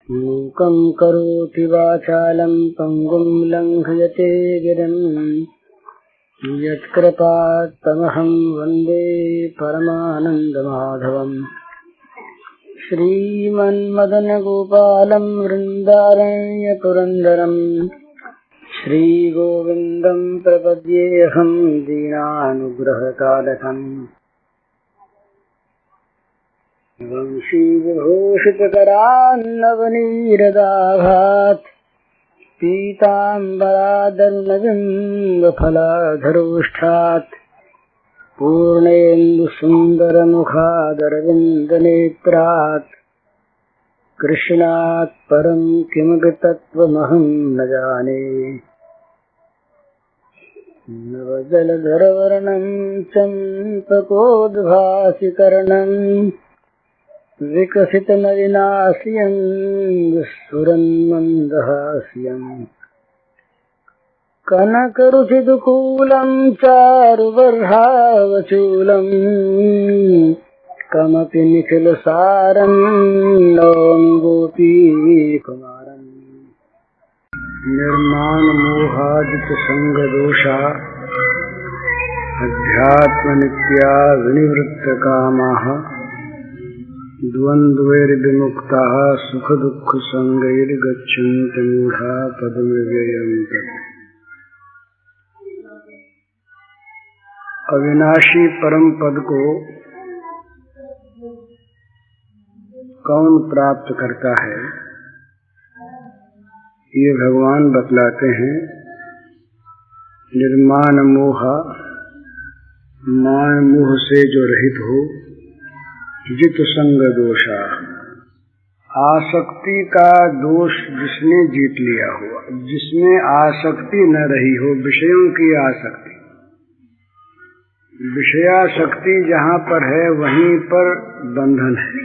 मूकं करोति वाचालं पंगुं लंघयते गिरिं यत्कृपात्तमहं वन्दे परमानन्दमाधवम्। श्रीमन्मदनगोपालं वृन्दारण्यपुरन्दरं श्रीगोविन्दं प्रपद्येऽहं दीनानुग्रहकालकम्। वंशीविभूषितकरान्नवनीरदाभात् पीताम्बरादरुणबिम्बफलाधरोष्ठात् पूर्णेन्दुसुन्दरमुखादरविन्दनेत्रात् कृष्णात् परं किमपि तत्त्वमहं न जाने। नवजलधरवर्णं चम्पकोद्भासिकर्णं विकसितनलिनास्यं स्फुरन्मन्दहास्यं कनकरुचिदुकूलं चारुबर्हावचूलं कमपि निखिलसारं नौमि गोपीकुमारम्। निर्माणमोहादितसङ्गदोषा अध्यात्मनित्या विनिवृत्तकामाः द्वन्द्वैर्विमुक्ताः सुखदुःखसङ्गैर्गच्छन्ति मूढा पदमव्ययं तत्। अविनाशी परम पद को कौन प्राप्त करता है, ये भगवान बतलाते हैं। निर्माण मोह, मान मोह से जो रहित हो, जित संग दोषा, आसक्ति का दोष जिसने जीत लिया हो, जिसमें आसक्ति न रही हो, विषयों की आसक्ति। विषयासक्ति जहाँ पर है वहीं पर बंधन है।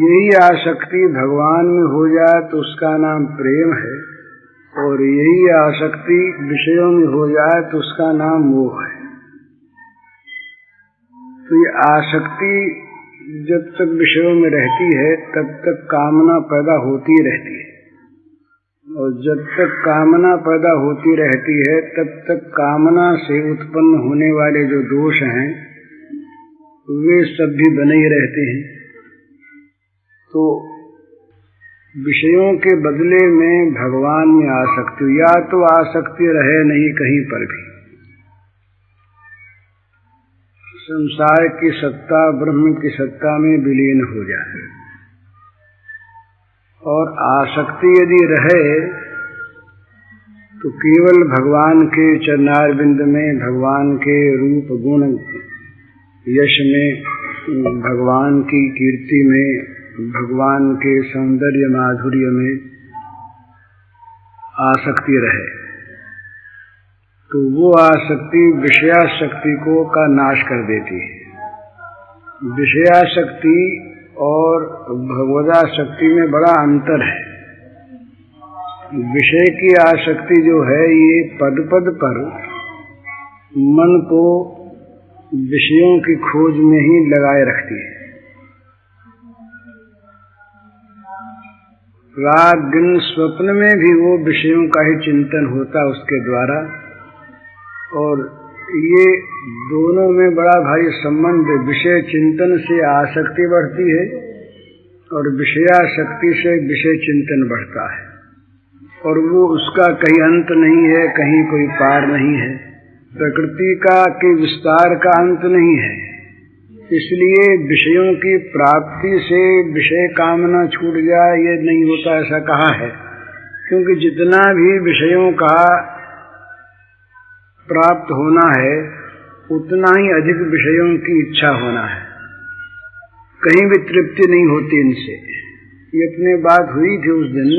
यही आसक्ति भगवान में हो जाए तो उसका नाम प्रेम है, और यही आसक्ति विषयों में हो जाए तो उसका नाम मोह है। तो ये आसक्ति जब तक विषयों में रहती है तब तक कामना पैदा होती रहती है, और जब तक कामना पैदा होती रहती है तब तक कामना से उत्पन्न होने वाले जो दोष हैं वे सब भी बने ही रहते हैं। तो विषयों के बदले में भगवान में आसक्ति, या तो आसक्ति रहे नहीं कहीं पर भी, संसार की सत्ता ब्रह्म की सत्ता में विलीन हो जाए, और आसक्ति यदि रहे तो केवल भगवान के चरणारविंद में, भगवान के रूप गुण यश में, भगवान की कीर्ति में, भगवान के सौंदर्य माधुर्य में आसक्ति रहे, तो वो आसक्ति विषयाशक्ति को का नाश कर देती है। विषयाशक्ति और भगवदाशक्ति में बड़ा अंतर है। विषय की आसक्ति जो है ये पद पद पर मन को विषयों की खोज में ही लगाए रखती है। रात दिन स्वप्न में भी वो विषयों का ही चिंतन होता उसके द्वारा, और ये दोनों में बड़ा भारी संबंध है। विषय चिंतन से आसक्ति बढ़ती है और विषयाशक्ति से विषय चिंतन बढ़ता है, और वो उसका कहीं अंत नहीं है, कहीं कोई पार नहीं है। प्रकृति का के विस्तार का अंत नहीं है। इसलिए विषयों की प्राप्ति से विषय कामना छूट जाए ये नहीं होता, ऐसा कहा है। क्योंकि जितना भी विषयों का प्राप्त होना है उतना ही अधिक विषयों की इच्छा होना है, कहीं भी तृप्ति नहीं होती इनसे। ये अपने बात हुई थी उस दिन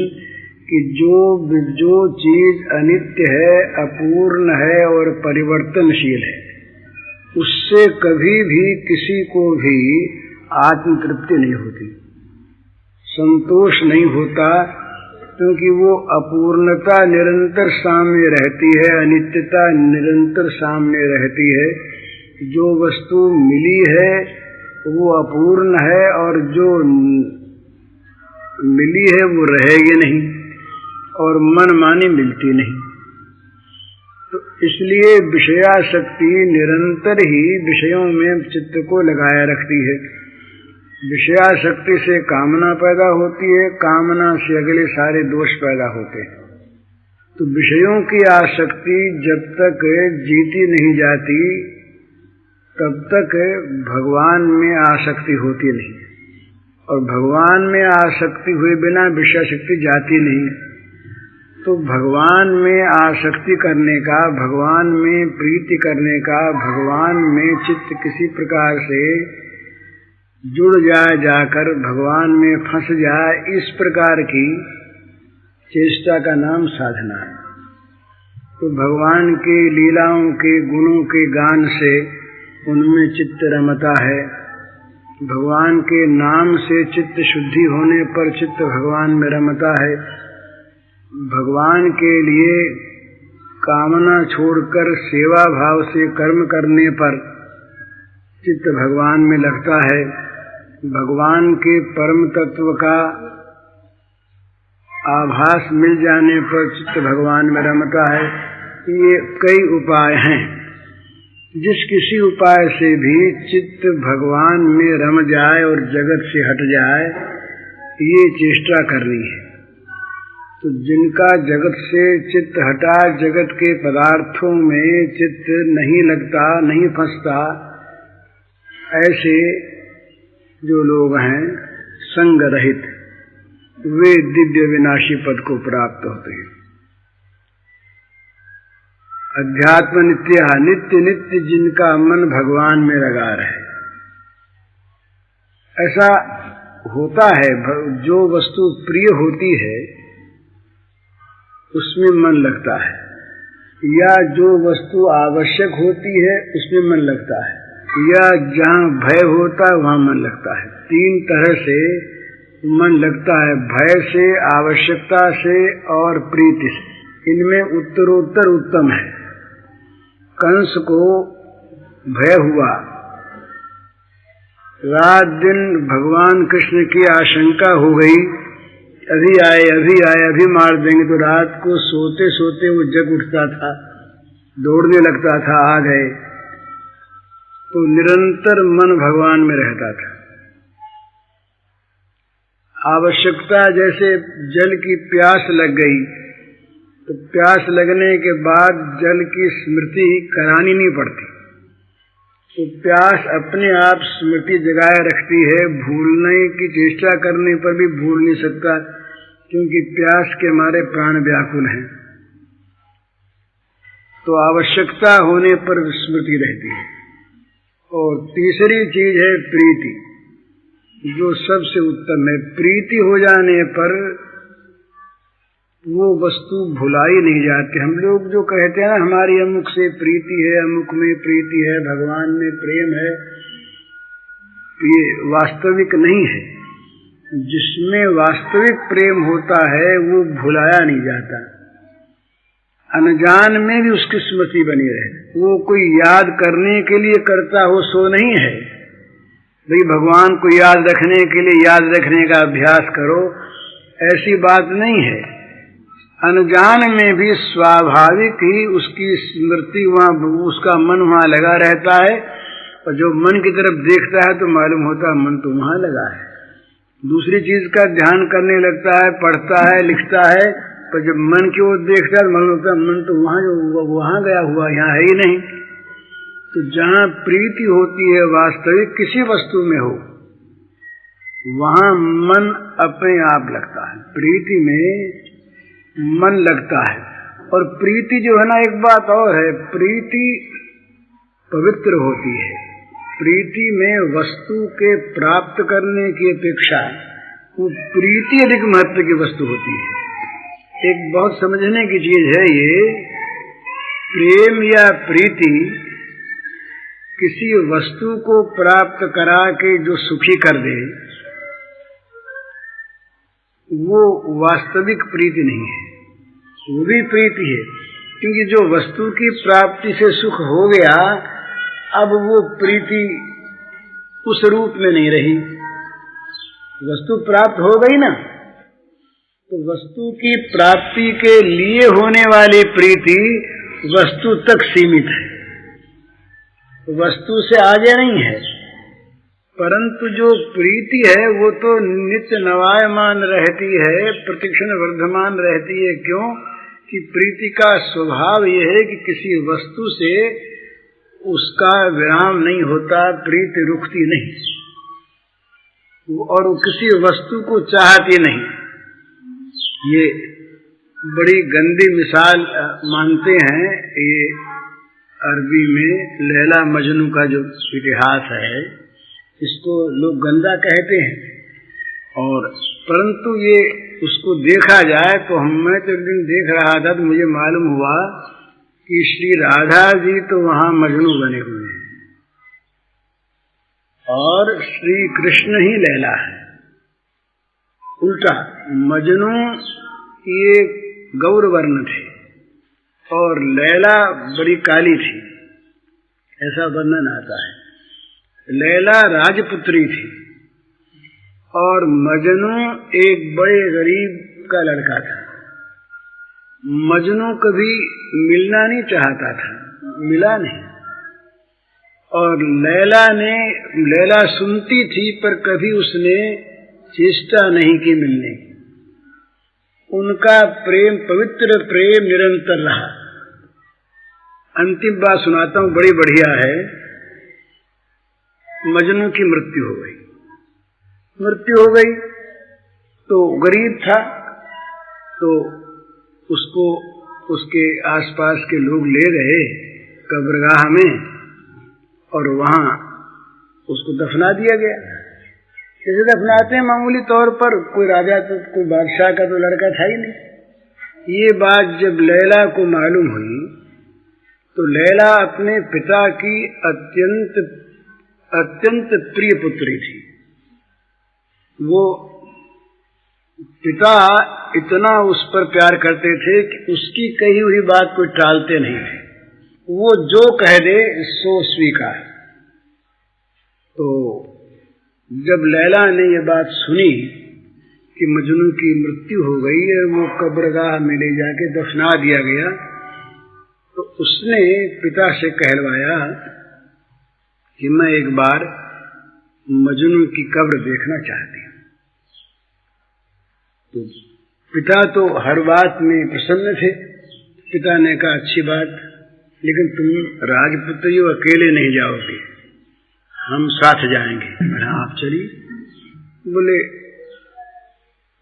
कि जो चीज अनित्य है, अपूर्ण है और परिवर्तनशील है, उससे कभी भी किसी को भी आत्म तृप्ति नहीं होती, संतोष नहीं होता, क्योंकि वो अपूर्णता निरंतर सामने रहती है, अनित्यता निरंतर सामने रहती है। जो वस्तु मिली है वो अपूर्ण है और जो मिली है वो रहेगी नहीं और मन मानी मिलती नहीं। तो इसलिए विषयासक्ति निरंतर ही विषयों में चित्त को लगाए रखती है। विषयासक्ति से कामना पैदा होती है, कामना से अगले सारे दोष पैदा होते हैं। तो विषयों की आसक्ति जब तक जीती नहीं जाती तब तक भगवान में आसक्ति होती नहीं, और भगवान में आसक्ति हुए बिना विषयासक्ति जाती नहीं। तो भगवान में आसक्ति करने का, भगवान में प्रीति करने का, भगवान में चित्त किसी प्रकार से जुड़ जाए, जाकर भगवान में फंस जाए, इस प्रकार की चेष्टा का नाम साधना है। तो भगवान के लीलाओं के गुणों के गान से उनमें चित्त रमता है। भगवान के नाम से चित्त शुद्धि होने पर चित्त भगवान में रमता है। भगवान के लिए कामना छोड़कर सेवा भाव से कर्म करने पर चित्त भगवान में लगता है। भगवान के परम तत्व का आभास मिल जाने पर चित्त भगवान में रमता है। ये कई उपाय हैं, जिस किसी उपाय से भी चित्त भगवान में रम जाए और जगत से हट जाए, ये चेष्टा करनी है। तो जिनका जगत से चित्त हटा, जगत के पदार्थों में चित्त नहीं लगता, नहीं फंसता, ऐसे जो लोग हैं संग रहित, वे दिव्य विनाशी पद को प्राप्त होते हैं। अध्यात्म नित्य, नित्य नित्य जिनका मन भगवान में लगा रहे, ऐसा होता है। जो वस्तु प्रिय होती है उसमें मन लगता है, या जो वस्तु आवश्यक होती है उसमें मन लगता है, या जहाँ भय होता है वहाँ मन लगता है। तीन तरह से मन लगता है, भय से, आवश्यकता से और प्रीति से। इनमें उत्तरोत्तर उत्तम है। कंस को भय हुआ, रात दिन भगवान कृष्ण की आशंका हो गई, अभी आए, अभी मार देंगे। तो रात को सोते सोते वो जग उठता था, दौड़ने लगता था, आ गए। तो निरंतर मन भगवान में रहता था। आवश्यकता, जैसे जल की प्यास लग गई, तो प्यास लगने के बाद जल की स्मृति करानी नहीं पड़ती। तो प्यास अपने आप स्मृति जगाए रखती है। भूलने की चेष्टा करने पर भी भूल नहीं सकता, क्योंकि प्यास के मारे प्राण व्याकुल हैं। तो आवश्यकता होने पर स्मृति रहती है। और तीसरी चीज है प्रीति, जो सबसे उत्तम है। प्रीति हो जाने पर वो वस्तु भुलाई नहीं जाती। हम लोग जो कहते हैं हमारी अमुक से प्रीति है, अमुक में प्रीति है, भगवान में प्रेम है, ये वास्तविक नहीं है। जिसमें वास्तविक प्रेम होता है वो भुलाया नहीं जाता। अनजान में भी उसकी स्मृति बनी रहे। वो कोई याद करने के लिए करता हो सो नहीं है। भाई भगवान को याद रखने के लिए याद रखने का अभ्यास करो, ऐसी बात नहीं है। अनजान में भी स्वाभाविक ही उसकी स्मृति वहाँ, उसका मन वहाँ लगा रहता है। और जो मन की तरफ देखता है तो मालूम होता है मन तो वहाँ लगा है। दूसरी चीज का ध्यान करने लगता है, पढ़ता है, लिखता है, पर जब मन की ओर देखता है मालूम होता है मन तो वहाँ गया हुआ, यहाँ है ही नहीं। तो जहाँ प्रीति होती है वास्तविक किसी वस्तु में हो, वहाँ मन अपने आप लगता है। प्रीति में मन लगता है। और प्रीति जो है ना, एक बात और है, प्रीति पवित्र होती है। प्रीति में वस्तु के प्राप्त करने की अपेक्षा वो प्रीति अधिक महत्व की वस्तु होती है। एक बहुत समझने की चीज है ये, प्रेम या प्रीति किसी वस्तु को प्राप्त करा के जो सुखी कर दे, वो वास्तविक प्रीति नहीं है। वो भी प्रीति है, क्योंकि जो वस्तु की प्राप्ति से सुख हो गया, अब वो प्रीति उस रूप में नहीं रही। वस्तु प्राप्त हो गई ना, तो वस्तु की प्राप्ति के लिए होने वाली प्रीति वस्तु तक सीमित है, वस्तु से आगे नहीं है। परंतु जो प्रीति है वो तो नित्य नवायमान रहती है, प्रतिक्षण वर्धमान रहती है। क्यों कि प्रीति का स्वभाव यह है कि किसी वस्तु से उसका विराम नहीं होता, प्रीति रुकती नहीं, और वो किसी वस्तु को चाहती नहीं। ये बड़ी गंदी मिसाल मानते हैं ये अरबी में लैला मजनू का जो इतिहास है, इसको लोग गंदा कहते हैं। और परंतु ये उसको देखा जाए तो मैं तो एक दिन देख रहा था तो मुझे मालूम हुआ कि श्री राधा जी तो वहां मजनू बने हुए हैं और श्री कृष्ण ही लैला है। उल्टा मजनू ये गौरवर्ण थे और लैला बड़ी काली थी, ऐसा वर्णन आता है। लैला राजपुत्री थी और मजनू एक बड़े गरीब का लड़का था। मजनू कभी मिलना नहीं चाहता था, मिला नहीं, और लैला सुनती थी पर कभी उसने चेष्टा नहीं की मिलने की। उनका प्रेम, पवित्र प्रेम निरंतर रहा। अंतिम बात सुनाता हूं, बड़ी बढ़िया है। मजनू की मृत्यु हो गई तो गरीब था, तो उसको उसके आसपास के लोग ले गए कब्रगाह में और वहां उसको दफना दिया गया। जैसे दफनाते हैं मामूली तौर पर, कोई राजा तो कोई बादशाह का तो लड़का था ही नहीं। ये बात जब लैला को मालूम हुई तो लैला अपने पिता की अत्यंत प्रिय पुत्री थी। वो पिता इतना उस पर प्यार करते थे कि उसकी कही हुई बात कोई टालते नहीं थे, वो जो कह दे सो स्वीकार। तो जब लैला ने ये बात सुनी कि मजनू की मृत्यु हो गई है, वो कब्रगाह में ले जाके दफना दिया गया, तो उसने पिता से कहलवाया कि मैं एक बार मजनू की कब्र देखना चाहती हूँ। तो पिता तो हर बात में प्रसन्न थे। पिता ने कहा अच्छी बात, लेकिन तुम राजपुत्री हो, अकेले नहीं जाओगे, हम साथ जाएंगे। बोला आप चलिए। बोले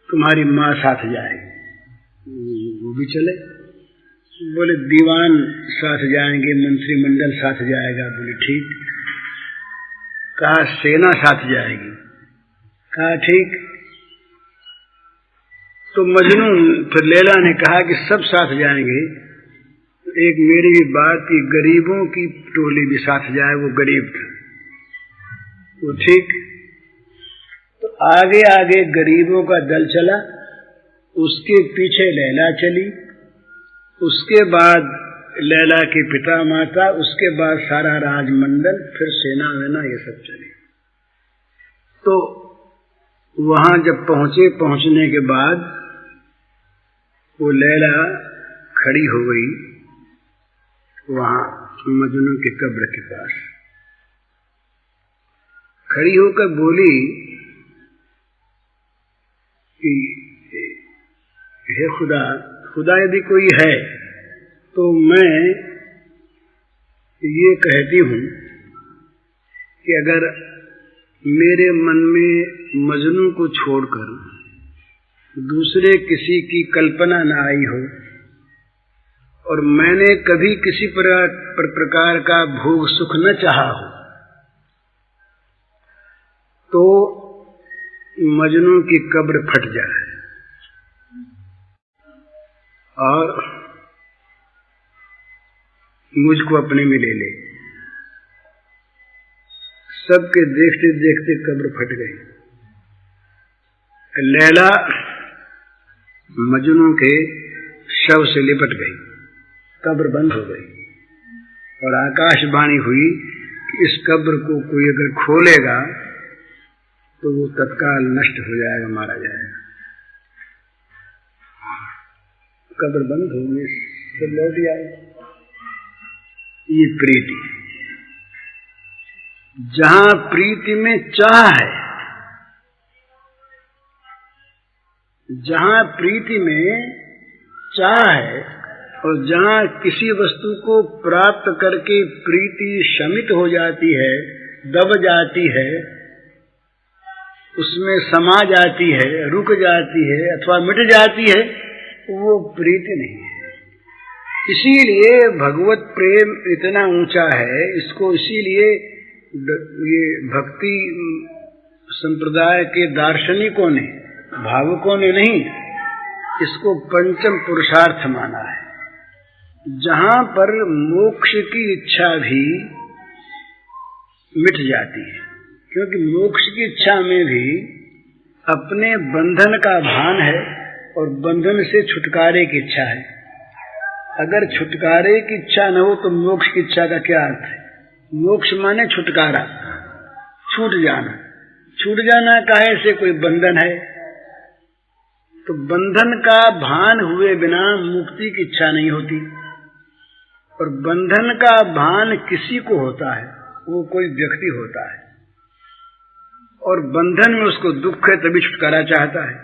तुम्हारी माँ साथ जाएगी, वो भी चले। बोले दीवान साथ जाएंगे, मंत्रिमंडल साथ जाएगा। बोले ठीक। कहा सेना साथ जाएगी। कहा ठीक। तो मजनू फिर लैला ने कहा कि सब साथ जाएंगे, एक मेरी भी बात कि गरीबों की टोली भी साथ जाए, वो गरीब था। वो ठीक। तो आगे आगे गरीबों का दल चला, उसके पीछे लैला चली, उसके बाद लैला के पिता माता, उसके बाद सारा राजमंडल, फिर सेना वेना ये सब चली। तो वहां जब पहुंचने के बाद वो लैला खड़ी हो गई वहां मजनू के कब्र के पास। खड़ी होकर बोली कि हे खुदा यदि कोई है तो मैं ये कहती हूं कि अगर मेरे मन में मजनू को छोड़कर दूसरे किसी की कल्पना न आई हो और मैंने कभी किसी प्रकार का भोग सुख न चाहा हो, तो मजनू की कब्र फट जाए और मुझको अपने में ले ले। सबके देखते देखते कब्र फट गई। लैला मजनू के शव से लिपट गई, कब्र बंद हो गई और आकाशवाणी हुई कि इस कब्र को कोई अगर खोलेगा तो वो तत्काल नष्ट हो जाएगा, मारा जाएगा। कब्र बंद होगी, फिर लौट आएगा। ये प्रीति, जहां प्रीति में चाह है, जहां प्रीति में चाह है और जहां किसी वस्तु को प्राप्त करके प्रीति शमित हो जाती है, दब जाती है, उसमें समा जाती है, रुक जाती है अथवा मिट जाती है, वो प्रीति नहीं है। इसीलिए भगवत प्रेम इतना ऊंचा है। इसको इसीलिए ये भक्ति संप्रदाय के दार्शनिकों ने, भावुकों ने नहीं, इसको पंचम पुरुषार्थ माना है, जहां पर मोक्ष की इच्छा भी मिट जाती है। क्योंकि मोक्ष की इच्छा में भी अपने बंधन का भान है और बंधन से छुटकारे की इच्छा है। अगर छुटकारे की इच्छा न हो तो मोक्ष की इच्छा का क्या अर्थ है? मोक्ष माने छुटकारा, छूट जाना। छूट जाना काहे से? कोई बंधन है, तो बंधन का भान हुए बिना मुक्ति की इच्छा नहीं होती। और बंधन का भान किसी को होता है, वो कोई व्यक्ति होता है, और बंधन में उसको दुख है तभी छुटकारा चाहता है।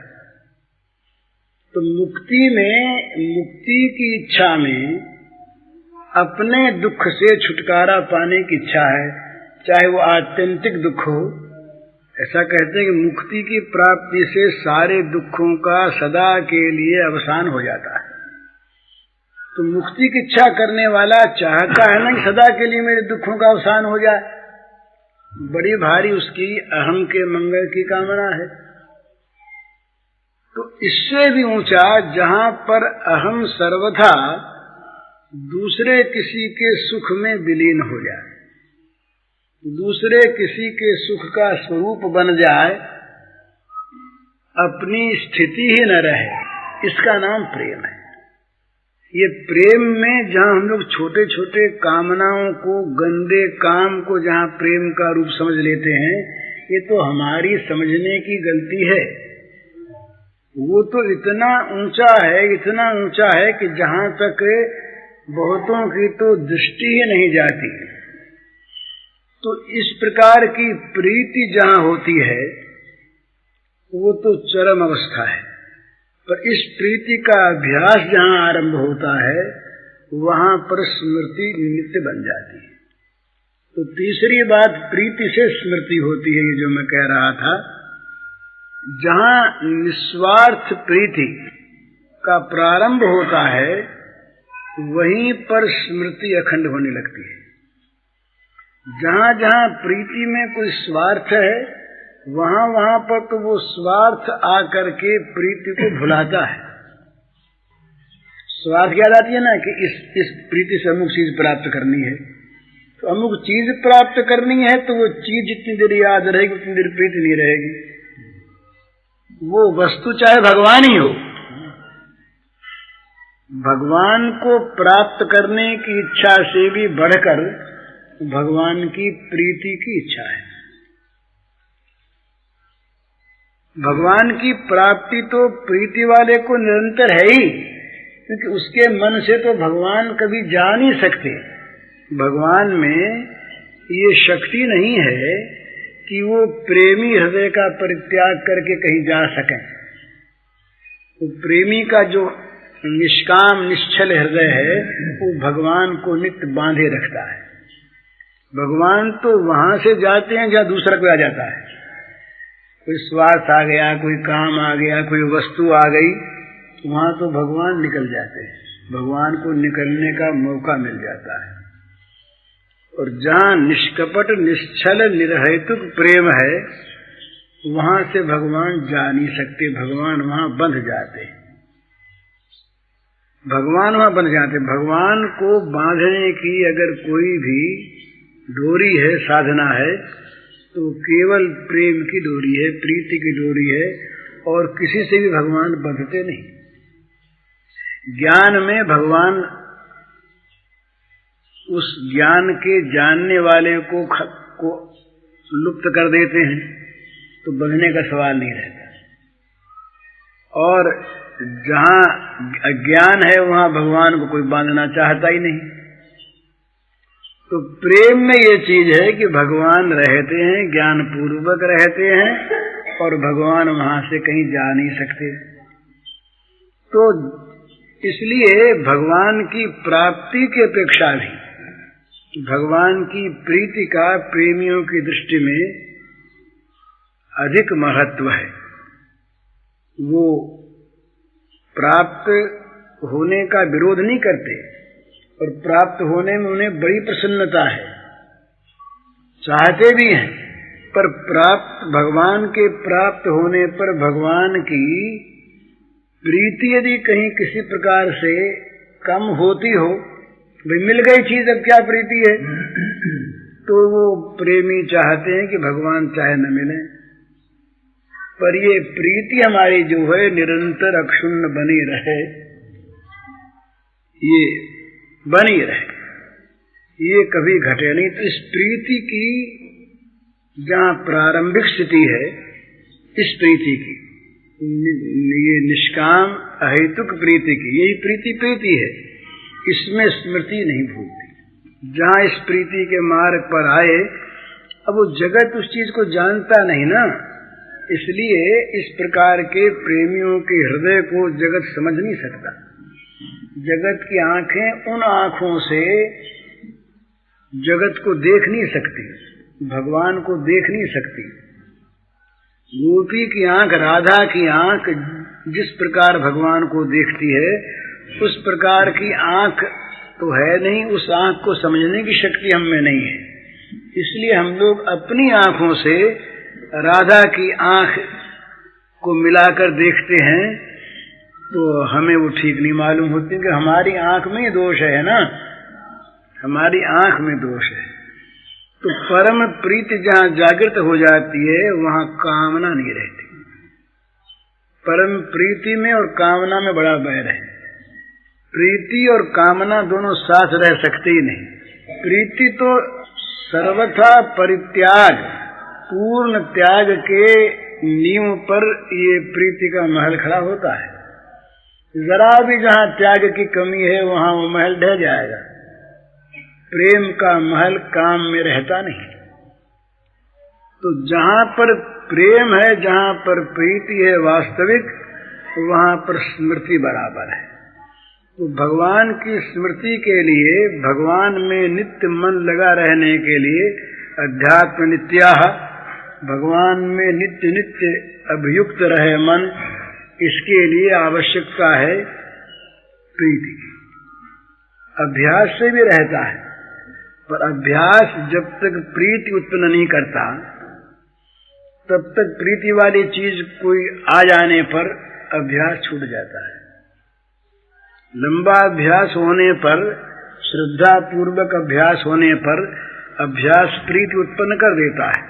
तो मुक्ति में, मुक्ति की इच्छा में अपने दुख से छुटकारा पाने की इच्छा है, चाहे वो आत्यंतिक दुख हो। ऐसा कहते हैं कि मुक्ति की प्राप्ति से सारे दुखों का सदा के लिए अवसान हो जाता है। तो मुक्ति की इच्छा करने वाला चाहता है ना कि सदा के लिए मेरे दुखों का अवसान हो जाए। बड़ी भारी उसकी अहम के मंगल की कामना है। तो इससे भी ऊंचा, जहां पर अहम सर्वथा दूसरे किसी के सुख में विलीन हो जाए, दूसरे किसी के सुख का स्वरूप बन जाए, अपनी स्थिति ही न रहे, इसका नाम प्रेम है। ये प्रेम में जहां हम लोग छोटे छोटे कामनाओं को, गंदे काम को जहां प्रेम का रूप समझ लेते हैं, ये तो हमारी समझने की गलती है। वो तो इतना ऊंचा है, इतना ऊंचा है कि जहां तक बहुतों की तो दृष्टि ही नहीं जाती। तो इस प्रकार की प्रीति जहां होती है वो तो चरम अवस्था है। पर इस प्रीति का अभ्यास जहां आरंभ होता है वहां पर स्मृति नित्य बन जाती है। तो तीसरी बात प्रीति से स्मृति होती है, ये जो मैं कह रहा था। जहां निस्वार्थ प्रीति का प्रारंभ होता है वहीं पर स्मृति अखंड होने लगती है। जहां जहां प्रीति में कोई स्वार्थ है वहां वहां पर तो वो स्वार्थ आकर के प्रीति को भुलाता है। स्वार्थ याद आती है ना कि इस प्रीति से अमुक चीज प्राप्त करनी है, तो अमुक चीज प्राप्त करनी है तो वो चीज जितनी देर याद रहेगी उतनी देर प्रीति नहीं रहेगी। वो वस्तु चाहे भगवान ही हो, भगवान को प्राप्त करने की इच्छा से भी बढ़कर भगवान की प्रीति की इच्छा है। भगवान की प्राप्ति तो प्रीति वाले को निरंतर है ही, क्योंकि उसके मन से तो भगवान कभी जा नहीं सकते। भगवान में ये शक्ति नहीं है कि वो प्रेमी हृदय का परित्याग करके कहीं जा सकें। तो प्रेमी का जो निष्काम निश्चल हृदय है वो भगवान को नित्य बांधे रखता है। भगवान तो वहां से जाते हैं जहां दूसरा कोई आ जाता है। कोई स्वार्थ आ गया, कोई काम आ गया, कोई वस्तु आ गई, वहां तो भगवान निकल जाते हैं, भगवान को निकलने का मौका मिल जाता है। और जहां निष्कपट निश्चल निर्हेतुक प्रेम है वहां से भगवान जा नहीं सकते, भगवान वहां बंध जाते, भगवान वहां बंध जाते। भगवान को बांधने की अगर कोई भी डोरी है, साधना है, तो केवल प्रेम की डोरी है, प्रीति की डोरी है, और किसी से भी भगवान बंधते नहीं। ज्ञान में भगवान उस ज्ञान के जानने वाले को लुप्त कर देते हैं तो बंधने का सवाल नहीं रहता। और जहां अज्ञान है वहां भगवान को कोई बांधना चाहता ही नहीं। तो प्रेम में ये चीज है कि भगवान रहते हैं, ज्ञान पूर्वक रहते हैं, और भगवान वहां से कहीं जा नहीं सकते। तो इसलिए भगवान की प्राप्ति की अपेक्षा भी भगवान की प्रीति का प्रेमियों की दृष्टि में अधिक महत्व है। वो प्राप्त होने का विरोध नहीं करते और प्राप्त होने में उन्हें बड़ी प्रसन्नता है, चाहते भी हैं, पर भगवान के प्राप्त होने पर भगवान की प्रीति यदि कहीं किसी प्रकार से कम होती हो, भाई मिल गई चीज अब क्या प्रीति है, तो वो प्रेमी चाहते हैं कि भगवान चाहे न मिले, पर ये प्रीति हमारी जो है निरंतर अक्षुण्ण बनी रहे, ये बनी रहे, ये कभी घटे नहीं। तो इस प्रीति की जहाँ प्रारंभिक स्थिति है, इस प्रीति की, ये निष्काम अहेतुक प्रीति की, यही प्रीति है, इसमें स्मृति नहीं भूलती। जहाँ इस प्रीति के मार्ग पर आए, अब वो जगत उस चीज को जानता नहीं ना, इसलिए इस प्रकार के प्रेमियों के हृदय को जगत समझ नहीं सकता। जगत की आंखें उन आंखों से जगत को देख नहीं सकती, भगवान को देख नहीं सकती। गोपी की आंख, राधा की आंख जिस प्रकार भगवान को देखती है, उस प्रकार की आंख तो है नहीं, उस आंख को समझने की शक्ति हम में नहीं है। इसलिए हम लोग अपनी आंखों से राधा की आंख को मिलाकर देखते हैं, तो हमें वो ठीक नहीं मालूम होती कि हमारी आंख में दोष है ना, हमारी आंख में दोष है। तो परम प्रीति जहाँ जागृत हो जाती है वहाँ कामना नहीं रहती। परम प्रीति में और कामना में बड़ा बैर है। प्रीति और कामना दोनों साथ रह सकते ही नहीं। प्रीति तो सर्वथा परित्याग, पूर्ण त्याग के नियम पर ये प्रीति का महल खड़ा होता है। जरा भी जहाँ त्याग की कमी है वहाँ वो महल ढह जाएगा। प्रेम का महल काम में रहता नहीं। तो जहाँ पर प्रेम है, जहाँ पर प्रीति है वास्तविक, वहाँ पर स्मृति बराबर है। तो भगवान की स्मृति के लिए, भगवान में नित्य मन लगा रहने के लिए, अध्यात्म नित्याः, भगवान में नित्य नित्य अभियुक्त रहे मन, इसके लिए आवश्यकता है प्रीति। अभ्यास से भी रहता है, पर अभ्यास जब तक प्रीति उत्पन्न नहीं करता, तब तक प्रीति वाली चीज कोई आ जाने पर अभ्यास छूट जाता है। लंबा अभ्यास होने पर, श्रद्धा पूर्वक अभ्यास होने पर अभ्यास प्रीति उत्पन्न कर देता है।